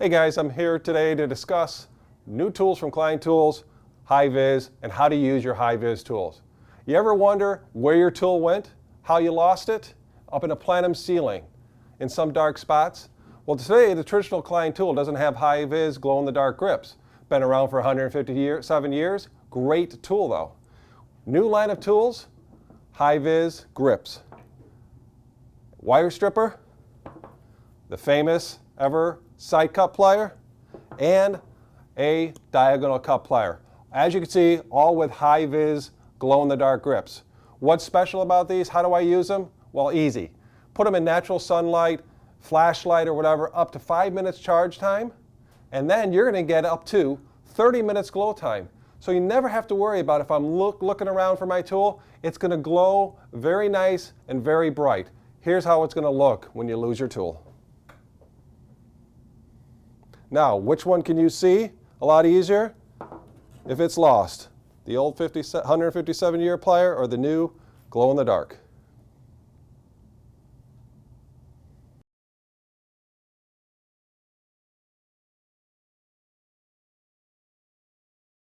Hey guys, I'm here today to discuss new tools from Klein Tools, high-vis, and how to use your high-vis tools. You ever wonder where your tool went, how you lost it? Up in a plenum ceiling, in some dark spots? Well, today the traditional Klein tool doesn't have high-vis glow-in-the-dark grips. Been around for 157 years. Great tool though. New line of tools, high-vis grips. Wire stripper, the famous ever side cut plier, and a diagonal cut plier. As you can see, all with high-vis glow-in-the-dark grips. What's special about these? How do I use them? Well, easy. Put them in natural sunlight, flashlight or whatever, up to 5 minutes charge time, and then you're going to get up to 30 minutes glow time. So you never have to worry about if I'm looking around for my tool, it's going to glow very nice and very bright. Here's how it's going to look when you lose your tool. Now, which one can you see a lot easier if it's lost? The old 157-year plier or the new glow-in-the-dark?